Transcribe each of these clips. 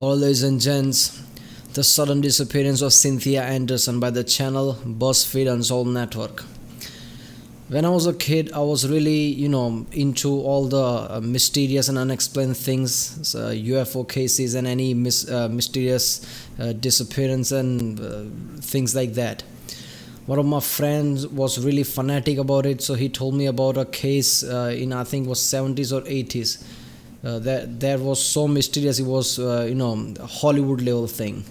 Hello, ladies and gents. The sudden disappearance of Cynthia Anderson by the channel BuzzFeed Unsolved network. When I was a kid, I was really, into all the mysterious and unexplained things, UFO cases, and any mysterious disappearance and things like that. One of my friends was really fanatic about it, so he told me about a case in I think it was 70s or 80s. That was so mysterious. It was a Hollywood level thing,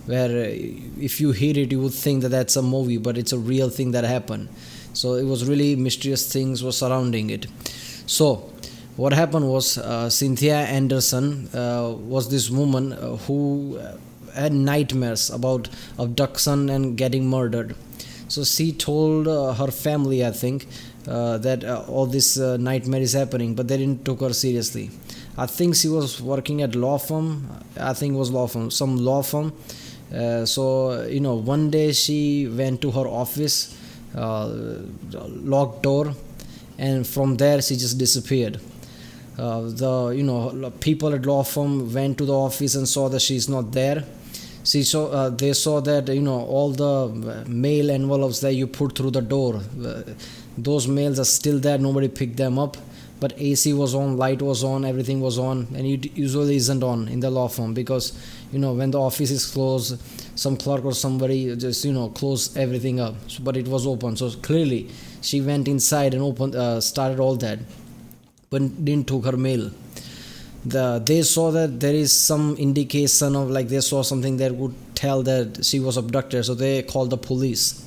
where if you hear it, you would think that that's a movie, but it's a real thing that happened. So it was really mysterious things were surrounding it. So what happened was Cynthia Anderson was this woman who had nightmares about abduction and getting murdered. So she told her family, I think, that all this nightmare is happening, but they didn't took her seriously. I think she was working at law firm. I think it was some law firm. One day she went to her office, locked door, and from there she just disappeared. The people at law firm went to the office and saw that she's not there. They saw that all the mail envelopes that you put through the door, those mails are still there. Nobody picked them up, but AC was on, light was on, everything was on, and it usually isn't on in the law firm because when the office is closed, some clerk or somebody just close everything up. But it was open, so clearly she went inside and started all that, but didn't took her mail. They saw that there is some indication of they saw something that would tell that she was abducted, so they called the police.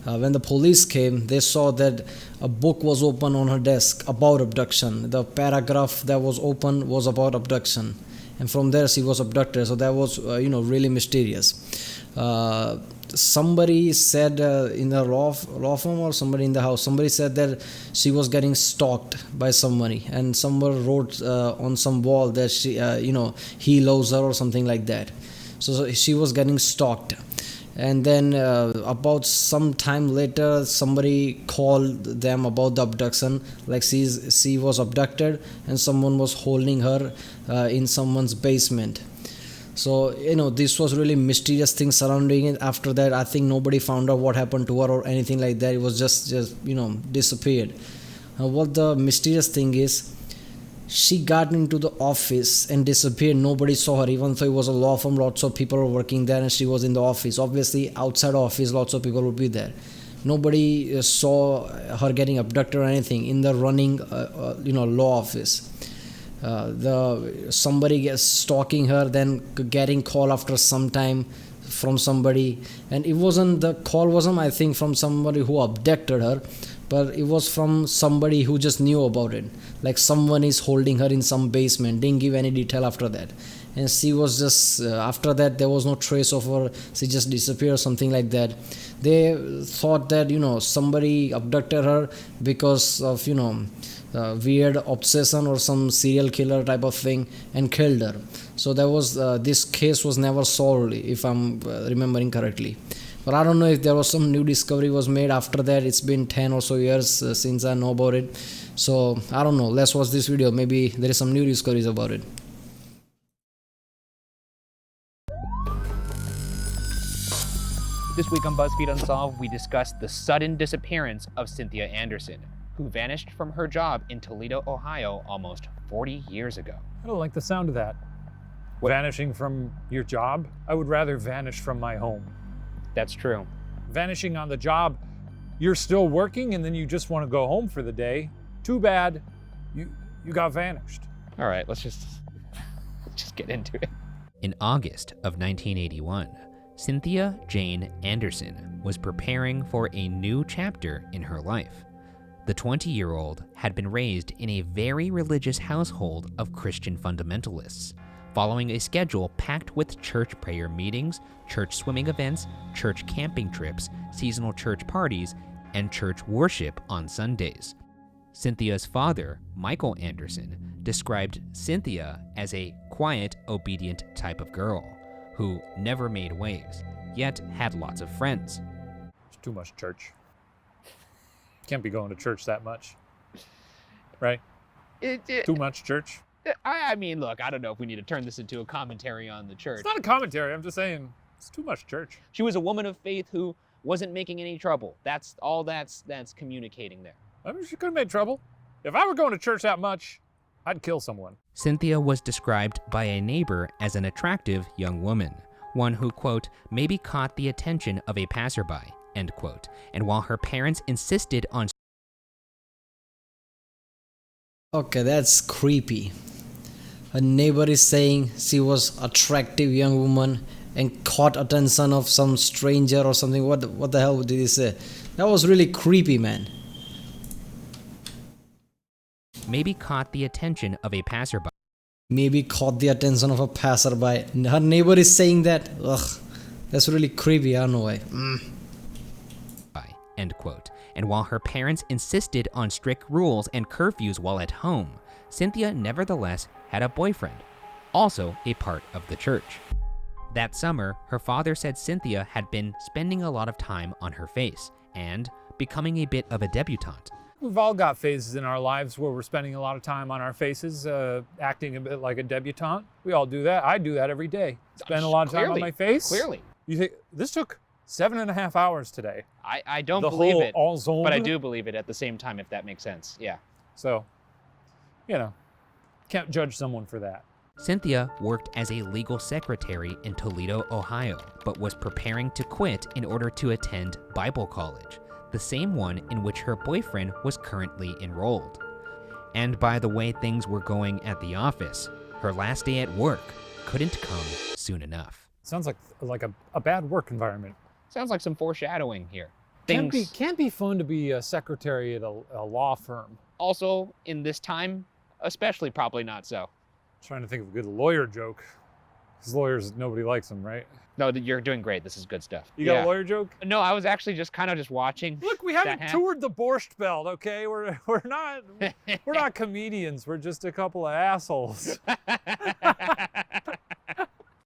When the police came, they saw that a book was open on her desk about abduction. The paragraph that was open was about abduction, and from there she was abducted. So that was really mysterious. Somebody said in the law firm or somebody in the house, somebody said that she was getting stalked by somebody, and someone wrote on some wall that he loves her or something like that. So she was getting stalked. And then about some time later, somebody called them about the abduction, she was abducted and someone was holding her in someone's basement. So this was really mysterious things surrounding it. After that, I think nobody found out what happened to her or anything like that. It was just disappeared. What the mysterious thing is, she got into the office and disappeared. Nobody saw her, even though it was a law firm. Lots of people were working there and she was in the office. Obviously outside office lots of people would be there. Nobody saw her getting abducted or anything in the running law office. Somebody gets stalking her, then getting call after some time from somebody, and the call wasn't I think from somebody who abducted her, but it was from somebody who just knew about it, like someone is holding her in some basement. Didn't give any detail after that, and she was just after that there was no trace of her. She just disappeared or something like that. They thought that somebody abducted her because of weird obsession or some serial killer type of thing and killed her. So there was this case was never solved, if I'm remembering correctly. But I don't know if there was some new discovery was made after that. It's been 10 or so years since I know about it. So I don't know. Let's watch this video. Maybe there is some new discoveries about it. This week on BuzzFeed Unsolved, we discussed the sudden disappearance of Cynthia Anderson, who vanished from her job in Toledo, Ohio almost 40 years ago. I don't like the sound of that. What? Vanishing from your job? I would rather vanish from my home. That's true. Vanishing on the job, you're still working and then you just want to go home for the day. Too bad, you got vanished. All right, let's just get into it. In August of 1981, Cynthia Jane Anderson was preparing for a new chapter in her life. The 20-year-old had been raised in a very religious household of Christian fundamentalists, following a schedule packed with church prayer meetings, church swimming events, church camping trips, seasonal church parties, and church worship on Sundays. Cynthia's father, Michael Anderson, described Cynthia as a quiet, obedient type of girl who never made waves, yet had lots of friends. It's too much church. Can't be going to church that much, right? Too much church. I mean, look, I don't know if we need to turn this into a commentary on the church. It's not a commentary. I'm just saying it's too much church. She was a woman of faith who wasn't making any trouble. That's all that's communicating there. I mean, she could have made trouble. If I were going to church that much, I'd kill someone. Cynthia was described by a neighbor as an attractive young woman, one who, quote, maybe caught the attention of a passerby, end quote. And while her parents insisted on... Okay, that's creepy. A neighbor is saying she was attractive young woman and caught attention of some stranger or something. What the hell did he say? That was really creepy, man. maybe caught the attention of a passerby. Maybe caught the attention of a passerby. Her neighbor is saying that. Ugh, that's really creepy. I don't know why. End quote. And while her parents insisted on strict rules and curfews while at home, Cynthia nevertheless had a boyfriend, also a part of the church. That summer, her father said Cynthia had been spending a lot of time on her face and becoming a bit of a debutante. We've all got phases in our lives where we're spending a lot of time on our faces, acting a bit like a debutante. We all do that. I do that every day. Spend a lot of time on my face. Clearly. You think this took 7.5 hours today? I don't the believe whole it, ensemble? but I do believe it at the same time, if that makes sense. Yeah. So, you know, can't judge someone for that. Cynthia worked as a legal secretary in Toledo, Ohio, but was preparing to quit in order to attend Bible college, the same one in which her boyfriend was currently enrolled. And by the way things were going at the office, her last day at work couldn't come soon enough. Sounds like a bad work environment. Sounds like some foreshadowing here. Can't be fun to be a secretary at a law firm. Also, in this time, especially probably not so. Trying to think of a good lawyer joke. Because lawyers, nobody likes them, right? No, you're doing great. This is good stuff. You got a lawyer joke? No, I was actually just kind of watching. Look, we haven't toured the Borscht Belt, okay? We're not comedians. We're just a couple of assholes.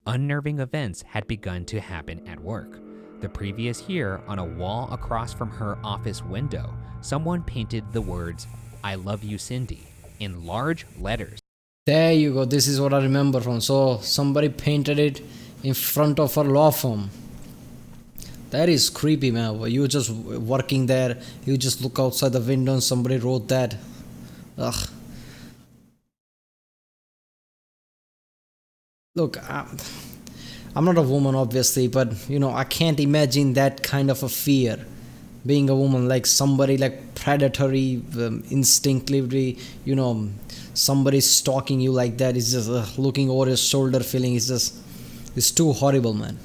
Unnerving events had begun to happen at work. The previous year, on a wall across from her office window, someone painted the words, "I love you, Cindy," in large letters. There you go. This is what I remember from. So somebody painted it in front of a law firm. That is creepy, man. You just working there, you just look outside the window and somebody wrote that. Ugh. Look, I'm not a woman, obviously, but I can't imagine that kind of a fear. Being a woman, like somebody like predatory, instinctively, somebody stalking you like that is just looking over his shoulder, feeling it's too horrible, man.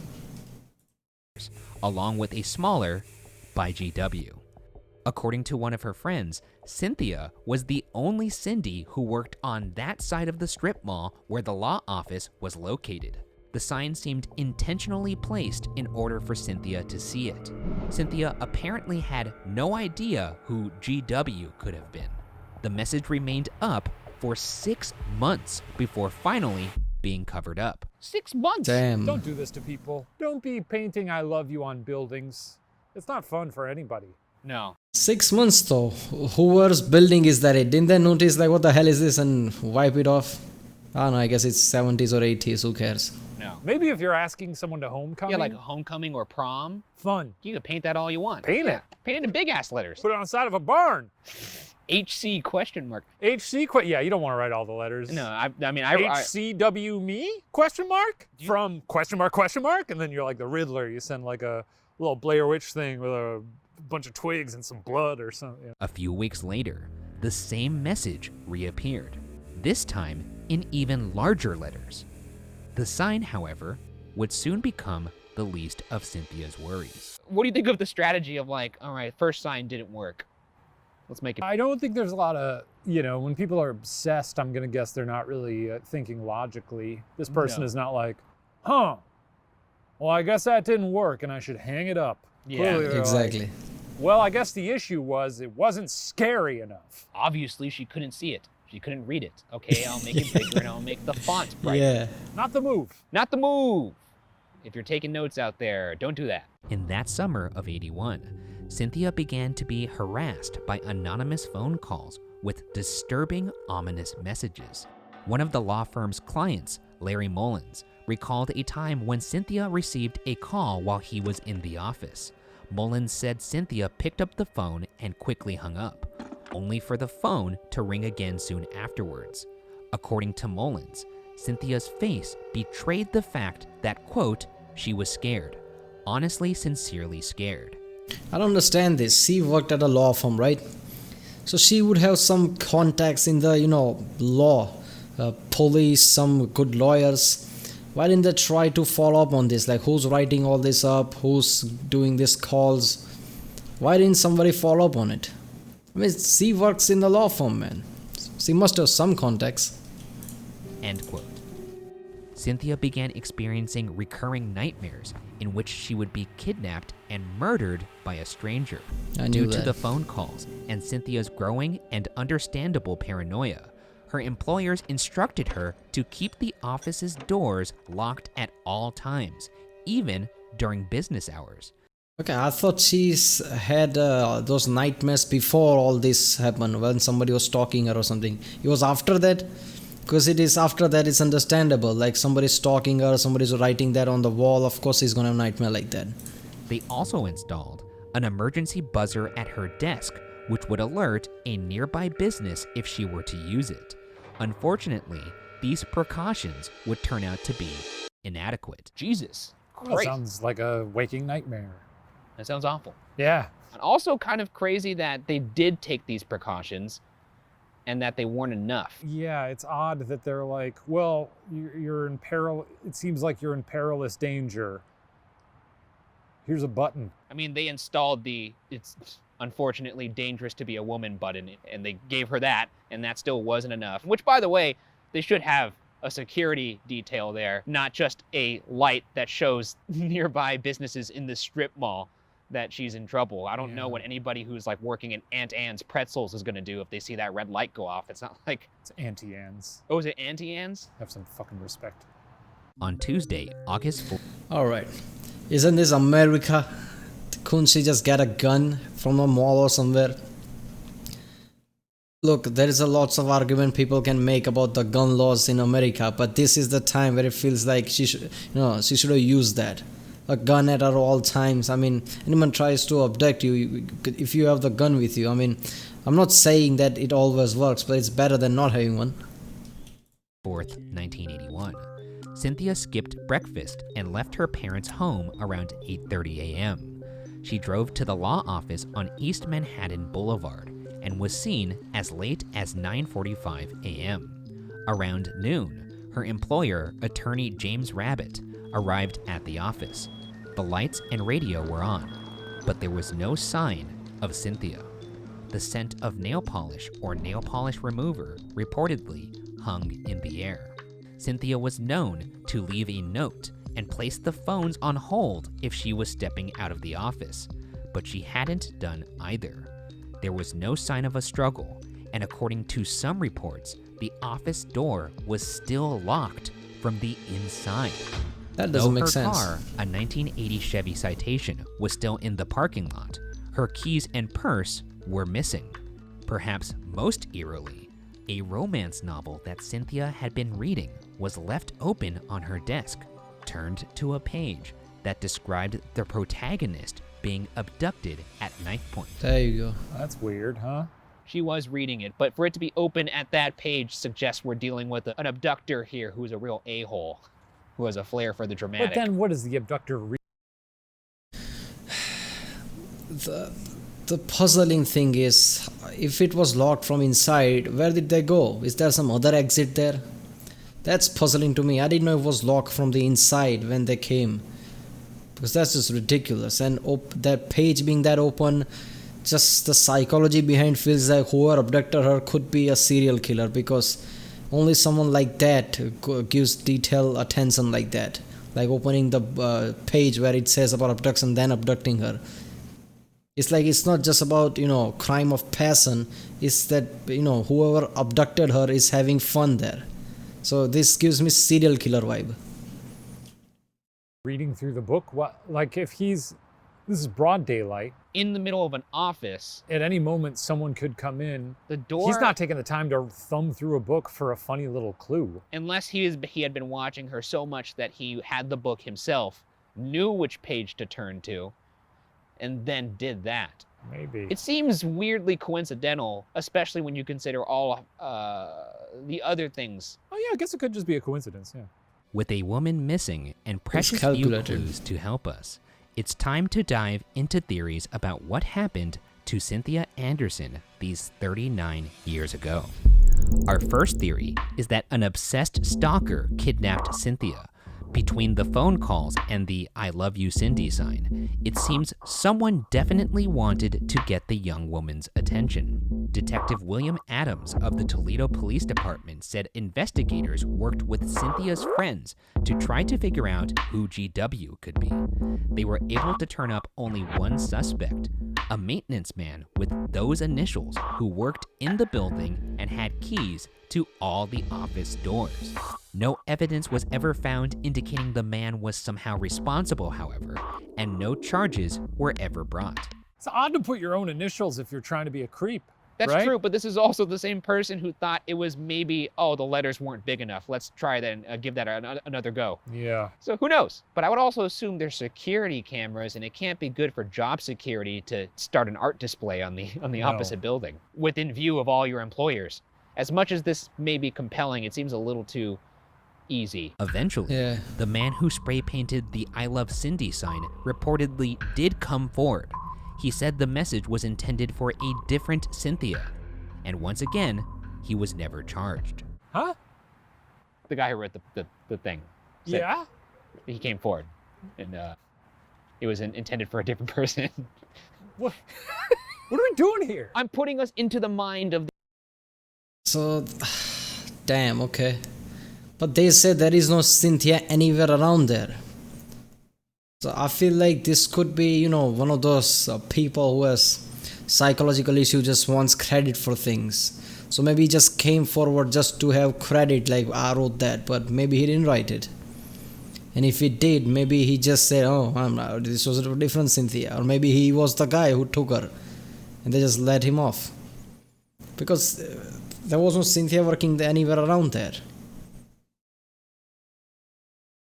Along with a smaller by GW. According to one of her friends, Cynthia was the only Cindy who worked on that side of the strip mall where the law office was located. The sign seemed intentionally placed in order for Cynthia to see it. Cynthia apparently had no idea who GW could have been. The message remained up for 6 months before finally being covered up. 6 months? Damn. Don't do this to people. Don't be painting "I love you" on buildings. It's not fun for anybody. No. 6 months though. Whoever's building is that it? Didn't they notice like what the hell is this and wipe it off? I don't know, I guess it's 70s or 80s, who cares? No. Maybe if you're asking someone to homecoming. Yeah, like homecoming or prom. Fun. You can paint that all you want. Paint it. Paint it in big ass letters. Put it on the side of a barn. HC question mark. HC? Yeah, you don't want to write all the letters. No, I mean, HCW me? Question mark? From question mark? And then you're like the Riddler. You send like a little Blair Witch thing with a bunch of twigs and some blood or something. Yeah. A few weeks later, the same message reappeared, this time in even larger letters. The sign, however, would soon become the least of Cynthia's worries. What do you think of the strategy of like, all right, first sign didn't work, let's make it. I don't think there's a lot of, when people are obsessed, I'm going to guess they're not really thinking logically. This person is not like, well, I guess that didn't work and I should hang it up. Yeah, Clearly, exactly. Like, well, I guess the issue was it wasn't scary enough. Obviously, she couldn't see it. She couldn't read it. Okay, I'll make it bigger and I'll make the font brighter. Yeah. Not the move. Not the move. If you're taking notes out there, don't do that. In that summer of '81, Cynthia began to be harassed by anonymous phone calls with disturbing, ominous messages. One of the law firm's clients, Larry Mullins, recalled a time when Cynthia received a call while he was in the office. Mullins said Cynthia picked up the phone and quickly hung up, only for the phone to ring again soon afterwards. According to Mullins, Cynthia's face betrayed the fact that, quote, she was scared, honestly, sincerely scared. I don't understand this. She worked at a law firm, right? So she would have some contacts in the, law, police, some good lawyers. Why didn't they try to follow up on this? Like, who's writing all this up? Who's doing these calls? Why didn't somebody follow up on it? I mean, she works in the law firm, man. She must have some contacts. End quote. Cynthia began experiencing recurring nightmares in which she would be kidnapped and murdered by a stranger. I knew Due to that. the phone calls and Cynthia's growing and understandable paranoia, her employers instructed her to keep the office's doors locked at all times, even during business hours. Okay, I thought she's had those nightmares before all this happened, when somebody was stalking her or something. It was after that? Because it is after that, it's understandable. Like, somebody's stalking her, somebody's writing that on the wall. Of course she's going to have a nightmare like that. They also installed an emergency buzzer at her desk, which would alert a nearby business if she were to use it. Unfortunately, these precautions would turn out to be inadequate. Jesus That Christ. sounds like a waking nightmare. That sounds awful. Yeah. And also kind of crazy that they did take these precautions and that they weren't enough. Yeah, it's odd that they're like, well, you're in peril. It seems like you're in perilous danger. Here's a button. I mean, they installed the "it's unfortunately dangerous to be a woman" button, and they gave her that, and that still wasn't enough. Which, by the way, they should have a security detail there, not just a light that shows nearby businesses in the strip mall that she's in trouble. I don't know what anybody who's like working in Aunt Anne's Pretzels is gonna do if they see that red light go off. It's not like, It's Auntie Anne's. oh, is it Auntie Anne's? Have some fucking respect. On Tuesday, August 4th, Alright. Isn't this America? Couldn't she just get a gun from a mall or somewhere? Look, there is a lots of argument people can make about the gun laws in America, but this is the time where it feels like she should have used that. A gun at her all times. I mean, anyone tries to abduct you, if you have the gun with you. I mean, I'm not saying that it always works, but it's better than not having one. 4th, 1981. Cynthia skipped breakfast and left her parents' home around 8:30 a.m. She drove to the law office on East Manhattan Boulevard and was seen as late as 9:45 a.m. Around noon, her employer, attorney James Rabbit, arrived at the office. The lights and radio were on, but there was no sign of Cynthia. The scent of nail polish or nail polish remover reportedly hung in the air. Cynthia was known to leave a note and place the phones on hold if she was stepping out of the office, but she hadn't done either. There was no sign of a struggle, and according to some reports, the office door was still locked from the inside. That doesn't make her sense. car, a 1980 Chevy Citation, was still in the parking lot, her keys and purse were missing. Perhaps most eerily, a romance novel that Cynthia had been reading was left open on her desk, turned to a page that described the protagonist being abducted at knife point. There you go. That's weird, huh? She was reading it, but for it to be open at that page suggests we're dealing with an abductor here who's a real a-hole, who has a flair for the dramatic. But then what does the abductor read? The puzzling thing is, if it was locked from inside, where did they go? Is there some other exit there? That's puzzling to me. I didn't know it was locked from the inside when they came. Because that's just ridiculous. And that page being that open, just the psychology behind feels like whoever abducted her could be a serial killer, because only someone like that gives detailed attention like that. Like opening the page where it says about abduction, then abducting her. It's like it's not just about, crime of passion. It's that, whoever abducted her is having fun there. So this gives me serial killer vibe. Reading through the book? What, like if he's This is broad daylight. in the middle of an office. At any moment, someone could come in. The door. He's not taking the time to thumb through a book for a funny little clue. Unless he had been watching her so much that he had the book himself, knew which page to turn to, and then did that. Maybe. It seems weirdly coincidental, especially when you consider all the other things. Oh yeah, I guess it could just be a coincidence, yeah. With a woman missing and precious few calculated. clues to help us, it's time to dive into theories about what happened to Cynthia Anderson these 39 years ago. Our first theory is that an obsessed stalker kidnapped Cynthia. Between the phone calls and the "I love you, Cindy" sign, it seems someone definitely wanted to get the young woman's attention. Detective William Adams of the Toledo Police Department said investigators worked with Cynthia's friends to try to figure out who GW could be. They were able to turn up only one suspect, a maintenance man with those initials who worked in the building and had keys to all the office doors. No evidence was ever found indicating the man was somehow responsible, however, and no charges were ever brought. It's odd to put your own initials if you're trying to be a creep. That's right? true, but this is also the same person who thought it was maybe, oh, the letters weren't big enough. Let's try that and give that another go. Yeah. So who knows? But I would also assume there's security cameras, and it can't be good for job security to start an art display on the No. opposite building within view of all your employers. As much as this may be compelling, it seems a little too easy. Eventually, Yeah. the man who spray painted the "I love Cindy" sign reportedly did come forward. He said the message was intended for a different Cynthia. And once again, he was never charged. Huh? The guy who wrote the thing. said Yeah? He came forward, and it was intended for a different person. What? What are we doing here? I'm putting us into the mind of So, damn, okay. But they say there is no Cynthia anywhere around there. So I feel like this could be, one of those people who has psychological issue, just wants credit for things. So maybe he just came forward just to have credit, like I wrote that, but maybe he didn't write it. And if he did, maybe he just said, oh, this was a different Cynthia. Or maybe he was the guy who took her and they just let him off. Because there was no Cynthia working anywhere around there.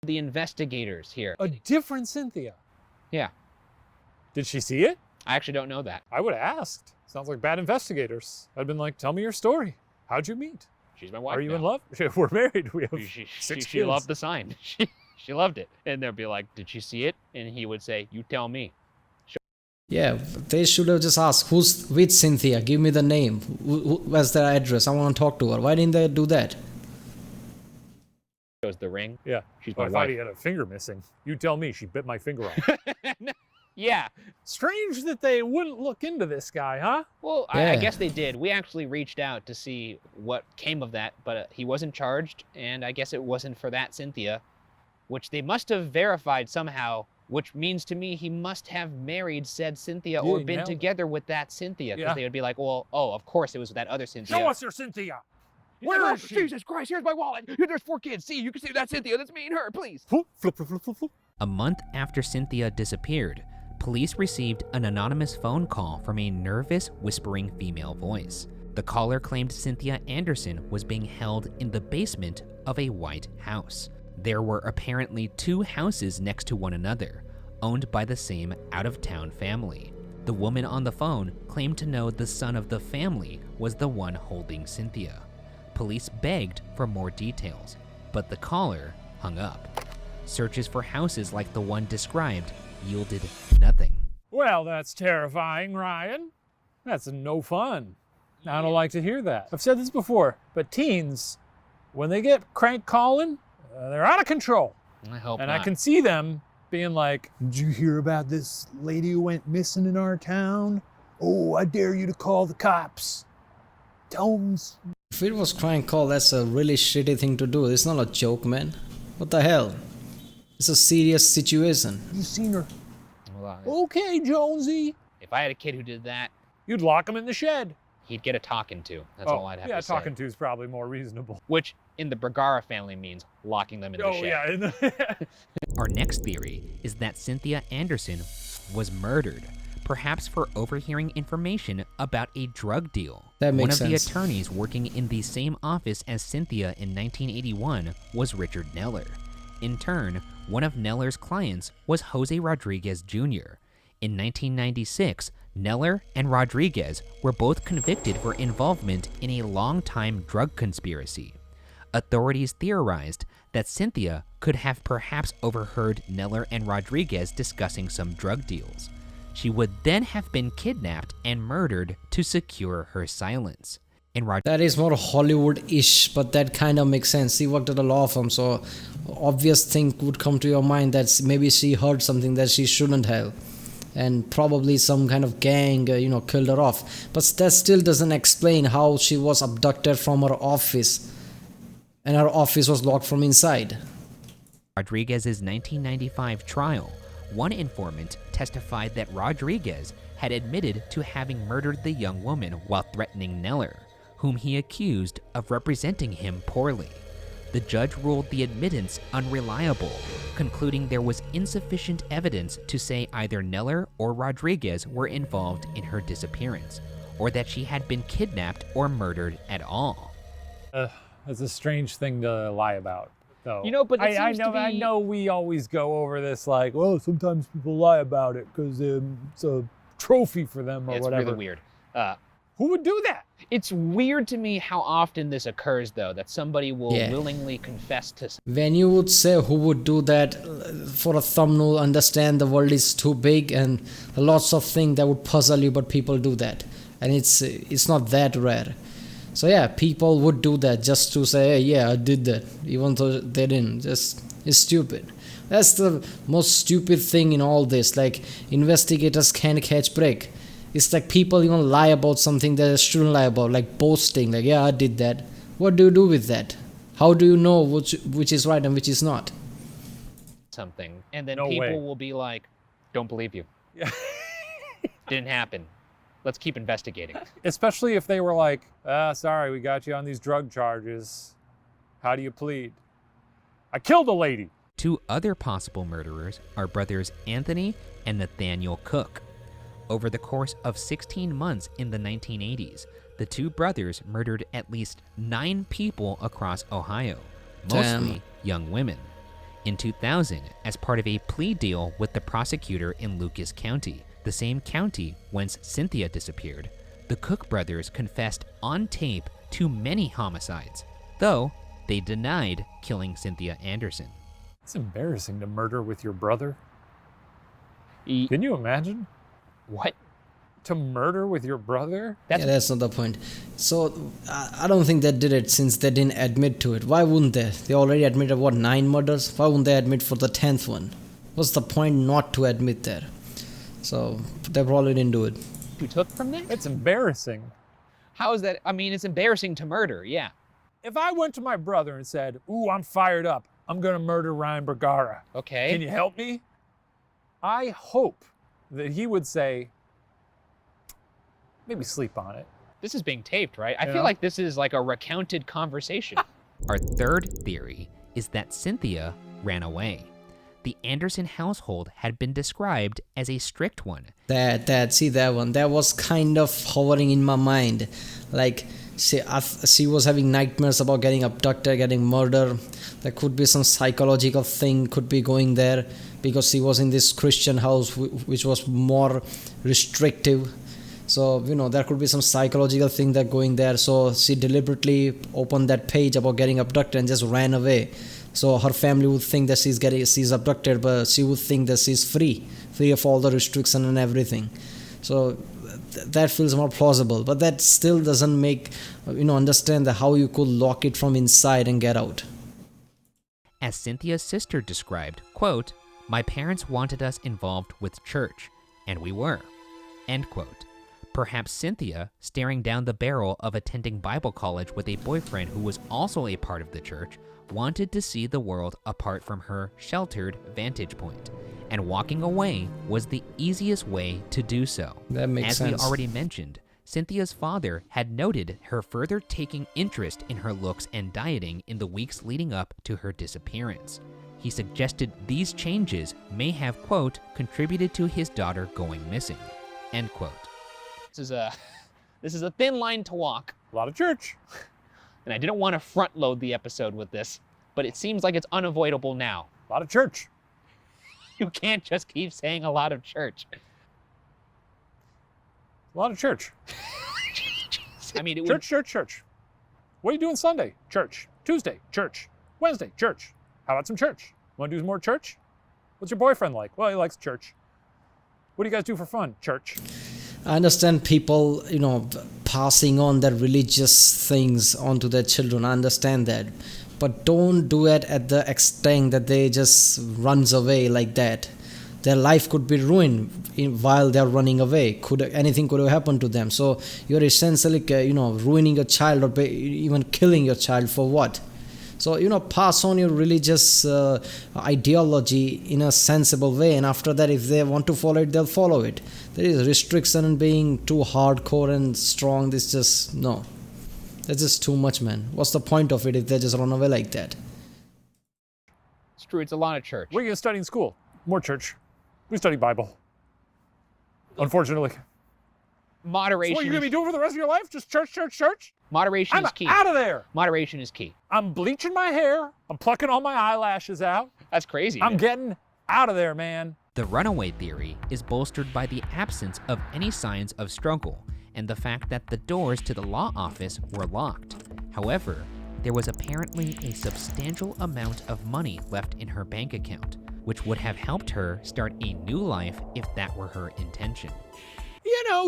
the investigators here. A different Cynthia. Yeah, Did she see it? I actually don't know that. I would have asked. Sounds like bad investigators. I'd been like, tell me your story. How'd you meet? She's my wife. Are you now. in love? We're married. We have She six she kids. loved the sign. She loved it. And they'd be like, did she see it? And he would say, you tell me. Yeah, they should have just asked, who's with Cynthia? Give me the name. Where's their address? I want to talk to her. Why didn't they do that? Shows the ring. Yeah. She's Oh, my I thought wife. he had a finger missing. You tell me. She bit my finger off. Yeah. Strange that they wouldn't look into this guy, huh? Well, I Yeah. guess they did. We actually reached out to see what came of that, but he wasn't charged, and I guess it wasn't for that Cynthia, which they must have verified somehow, which means to me he must have married said Cynthia Yeah, or he been nailed it. together with that Cynthia, because Yeah. they would be like, well, oh, of course it was that other Cynthia. Show us your Cynthia. He's like, Where "Oh, is she?" Jesus Christ, here's my wallet. There's 4 kids. See, you can see that Cynthia. That's me and her, please. Flip, flip, flip, flip, flip. A month after Cynthia disappeared, police received an anonymous phone call from a nervous, whispering female voice. The caller claimed Cynthia Anderson was being held in the basement of a white house. There were apparently 2 houses next to one another, owned by the same out-of-town family. The woman on the phone claimed to know the son of the family was the one holding Cynthia. Police begged for more details, but the caller hung up. Searches for houses like the one described yielded nothing. Well, that's terrifying, Ryan. That's no fun. I don't like to hear that. I've said this before, but teens, when they get crank calling, they're out of control. I hope And not. I can see them being like, did you hear about this lady who went missing in our town? Oh, I dare you to call the cops. Tell them. If it was crank call, that's a really shitty thing to do. It's not a joke, man. What the hell? It's a serious situation. You seen her? Well, Okay, Jonesy. if I had a kid who did that, You'd lock him in the shed. he'd get a talking to. That's all I'd have yeah, to say. talking to is probably more reasonable. Which, in the Bergara family, means locking them in the shed. Yeah. Our next theory is that Cynthia Anderson was murdered, perhaps for overhearing information about a drug deal. That makes One of sense. the attorneys working in the same office as Cynthia in 1981 was Richard Neller. In turn, one of Neller's clients was Jose Rodriguez Jr. In 1996, Neller and Rodriguez were both convicted for involvement in a long-time drug conspiracy. Authorities theorized that Cynthia could have perhaps overheard Neller and Rodriguez discussing some drug deals. She would then have been kidnapped and murdered to secure her silence. That is more Hollywood-ish, but that kind of makes sense. She worked at a law firm, so obvious thing would come to your mind that maybe she heard something that she shouldn't have, and probably some kind of gang, killed her off. But that still doesn't explain how she was abducted from her office, and her office was locked from inside. Rodriguez's 1995 trial, one informant testified that Rodriguez had admitted to having murdered the young woman while threatening Neller, whom he accused of representing him poorly. The judge ruled the admittance unreliable, concluding there was insufficient evidence to say either Neller or Rodriguez were involved in her disappearance, or that she had been kidnapped or murdered at all. It's a strange thing to lie about, though. But it seems to be... I know we always go over this like, well, sometimes people lie about it because it's a trophy for them or It's whatever. really weird. Who would do that? It's weird to me how often this occurs, though, that somebody will willingly confess to something. When you would say who would do that for a thumbnail, understand the world is too big and lots of things that would puzzle you, but people do that. And it's not that rare. So yeah, people would do that just to say, hey, yeah, I did that, even though they didn't. It's stupid. That's the most stupid thing in all this. Like, investigators can't catch break. It's like people even lie about something that they shouldn't lie about, like boasting, like, yeah, I did that. What do you do with that? How do you know which is right and which is not? Something. And then No people way. will be like, don't believe you. Yeah. Didn't happen. Let's keep investigating. Especially if they were like, sorry, we got you on these drug charges. How do you plead? I killed a lady. Two other possible murderers are brothers Anthony and Nathaniel Cook. Over the course of 16 months in the 1980s, the two brothers murdered at least 9 people across Ohio, mostly young women. In 2000, as part of a plea deal with the prosecutor in Lucas County, the same county whence Cynthia disappeared, the Cook brothers confessed on tape to many homicides, though they denied killing Cynthia Anderson. It's embarrassing to murder with your brother. Can you imagine? What? To murder with your brother? That's not the point. So I don't think they did it since they didn't admit to it. Why wouldn't they? They already admitted, 9 murders? Why wouldn't they admit for the 10th one? What's the point not to admit there? So they probably didn't do it. You took from that? It's embarrassing. How is that? I mean, it's embarrassing to murder, yeah. If I went to my brother and said, ooh, I'm fired up. I'm going to murder Ryan Bergara. Okay. Can you help me? I hope that he would say, maybe sleep on it. This is being taped, right? I Yeah. feel like this is like a recounted conversation. Our third theory is that Cynthia ran away. The Anderson household had been described as a strict one. See that one? That was kind of hovering in my mind. Like, she was having nightmares about getting abducted, getting murdered. There could be some psychological thing could be going there because she was in this Christian house which was more restrictive. So, there could be some psychological thing that going there. So she deliberately opened that page about getting abducted and just ran away. So her family would think that she's abducted, but she would think that she's free of all the restriction and everything. So that feels more plausible, but that still doesn't make understand how you could lock it from inside and get out. As Cynthia's sister described, quote, "My parents wanted us involved with church, and we were," end quote. Perhaps Cynthia, staring down the barrel of attending Bible college with a boyfriend who was also a part of the church, wanted to see the world apart from her sheltered vantage point, and walking away was the easiest way to do so. That makes sense. As we already mentioned, Cynthia's father had noted her further taking interest in her looks and dieting in the weeks leading up to her disappearance. he suggested these changes may have, quote, contributed to his daughter going missing, end quote. This is a thin line to walk, A lot of church. and I didn't want to front load the episode with this, but it seems like it's unavoidable now. A lot of church. You can't just keep saying a lot of church. A lot of church. I mean, it would, Church. What are you doing Sunday? Church. Tuesday, church. Wednesday, church. How about some church? Want to do more church? What's your boyfriend like? Well, he likes church. What do you guys do for fun? Church. I understand people, passing on their religious things onto their children. I understand that. But don't do it at the extent that they just runs away like that. Their life could be ruined while they're running away. Anything could have happened to them. So you're essentially, ruining your child or even killing your child for what? So, pass on your religious ideology in a sensible way. And after that, if they want to follow it, they'll follow it. There is restriction in being too hardcore and strong. This just, no. That's just too much, man. What's the point of it if they just run away like that? it's true, it's a lot of church. What are you going to study in school? More church. We study Bible. Unfortunately. Moderation. So what are you going to be doing for the rest of your life? Just church? Moderation I'm is key. out of there. Moderation is key. I'm bleaching my hair. I'm plucking all my eyelashes out. That's crazy. I'm man. getting out of there, man. The runaway theory is bolstered by the absence of any signs of struggle and the fact that the doors to the law office were locked. However, there was apparently a substantial amount of money left in her bank account, which would have helped her start a new life if that were her intention.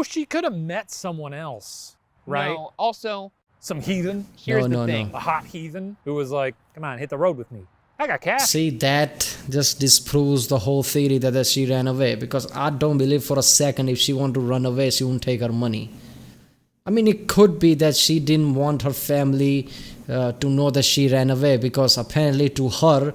She could have met someone else, right? No, also, Some heathen, here's No, the no, thing. a hot heathen who was like, come on, hit the road with me. I got cash. See, that just disproves the whole theory that she ran away, because I don't believe for a second if she want to run away, she won't take her money. I mean, it could be that she didn't want her family to know that she ran away, because apparently to her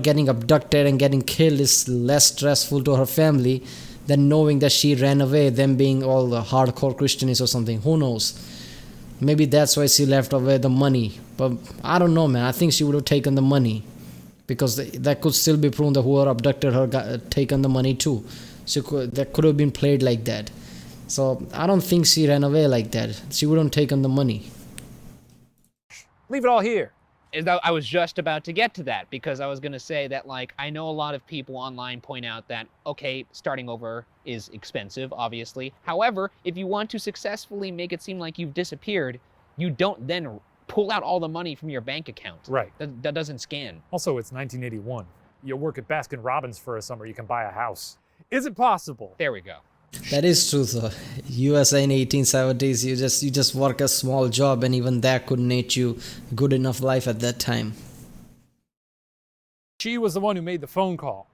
getting abducted and getting killed is less stressful to her family than knowing that she ran away, them being all the hardcore Christians or something. Who knows? Maybe that's why she left away the money. But I don't know, man. I think she would have taken the money, because that could still be proven that whoever abducted her got taken the money too. That could have been played like that. So I don't think she ran away like that. She wouldn't have taken the money. Leave it all here. I was just about to get to that, because I was going to say that, I know a lot of people online point out that, okay, starting over is expensive, obviously. However, if you want to successfully make it seem like you've disappeared, you don't then pull out all the money from your bank account. Right. That doesn't scan. Also, it's 1981. You work at Baskin Robbins for a summer, you can buy a house. Is it possible? There we go. That is true, though. USA in 1870s, you just work a small job, and even that couldn't make you good enough life at that time. She was the one who made the phone call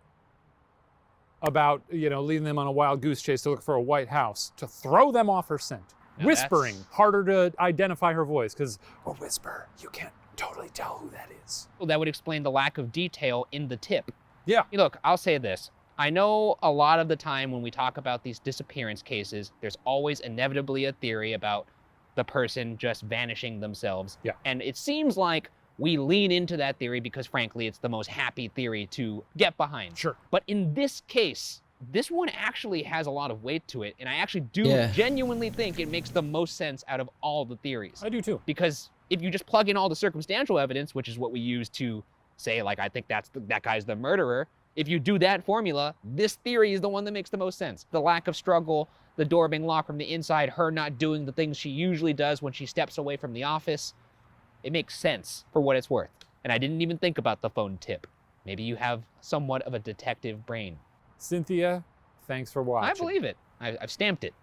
about, leading them on a wild goose chase to look for a White House, to throw them off her scent. Now Whispering, harder to identify her voice, because a whisper, you can't totally tell who that is. Well, that would explain the lack of detail in the tip. Yeah. Look, I'll say this. I know a lot of the time when we talk about these disappearance cases, there's always inevitably a theory about the person just vanishing themselves. Yeah. And it seems like we lean into that theory because, frankly, it's the most happy theory to get behind. Sure. But in this case, this one actually has a lot of weight to it. And I actually do genuinely think it makes the most sense out of all the theories. I do too. Because if you just plug in all the circumstantial evidence, which is what we use to say, I think that guy's the murderer, if you do that formula, this theory is the one that makes the most sense. The lack of struggle, the door being locked from the inside, her not doing the things she usually does when she steps away from the office. It makes sense for what it's worth. And I didn't even think about the phone tip. Maybe you have somewhat of a detective brain. Cynthia, thanks for watching. I believe it. I've stamped it.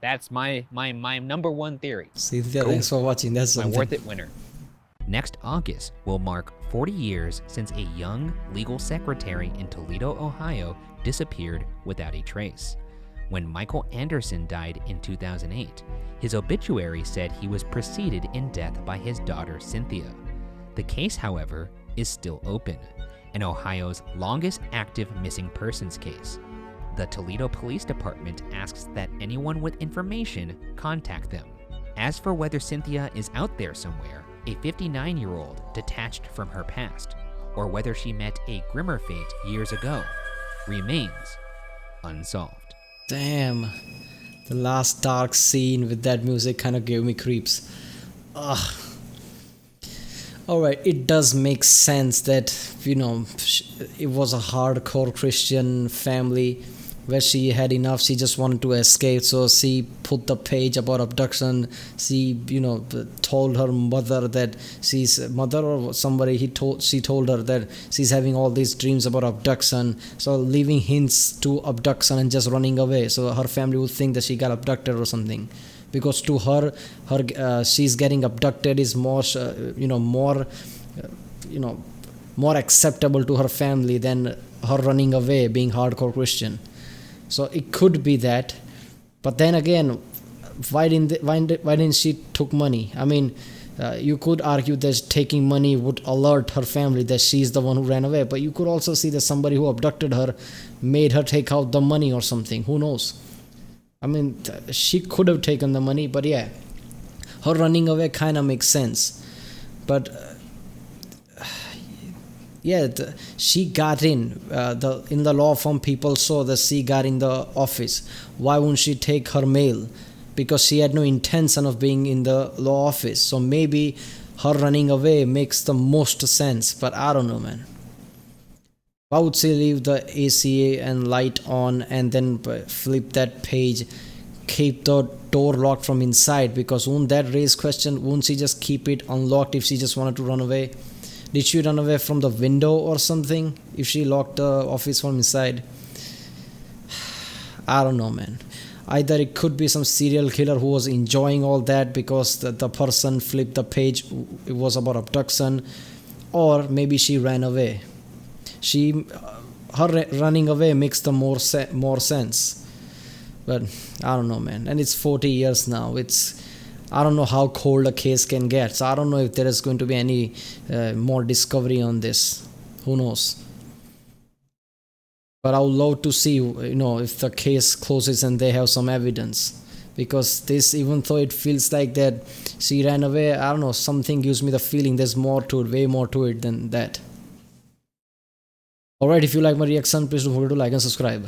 That's my number one theory. Cynthia, thanks for watching. That's My something. worth it winner. Next August will mark 40 years since a young legal secretary in Toledo, Ohio disappeared without a trace. When Michael Anderson died in 2008, his obituary said he was preceded in death by his daughter Cynthia. The case, however, is still open, and Ohio's longest active missing persons case. The Toledo Police Department asks that anyone with information contact them. As for whether Cynthia is out there somewhere, a 59-year-old detached from her past, or whether she met a grimmer fate years ago remains unsolved. Damn. The last dark scene with that music kind of gave me creeps. Ugh. Alright, it does make sense that, it was a hardcore Christian family where she had enough, she just wanted to escape, so she put the page about abduction. She, told her mother that mother or somebody, she told her that she's having all these dreams about abduction, so leaving hints to abduction and just running away, so her family would think that she got abducted or something. Because to her, she's getting abducted is more acceptable to her family than her running away, being hardcore Christian. So it could be that, but then again, why didn't she took money? I mean, you could argue that taking money would alert her family that she's the one who ran away, but you could also see that somebody who abducted her made her take out the money or something. Who knows? I mean, she could have taken the money, but yeah, her running away kind of makes sense. But she got in. In the law firm, people saw that she got in the office. Why wouldn't she take her mail? Because she had no intention of being in the law office. So maybe her running away makes the most sense. But I don't know, man. Why would she leave the AC and light on and then flip that page, keep the door locked from inside? Because wouldn't that raise question? Wouldn't she just keep it unlocked if she just wanted to run away? Did she run away from the window or something if she locked the office from inside? I don't know, man. Either it could be some serial killer who was enjoying all that because the person flipped the page, it was about abduction, or maybe she ran away. Her running away makes the more sense. But I don't know, man. And it's 40 years now. I don't know how cold a case can get. So I don't know if there is going to be any more discovery on this. Who knows? But I would love to see, if the case closes and they have some evidence. Because this, even though it feels like that she ran away, I don't know, something gives me the feeling there's more to it, way more to it than that. Alright, if you like my reaction, please don't forget to like and subscribe.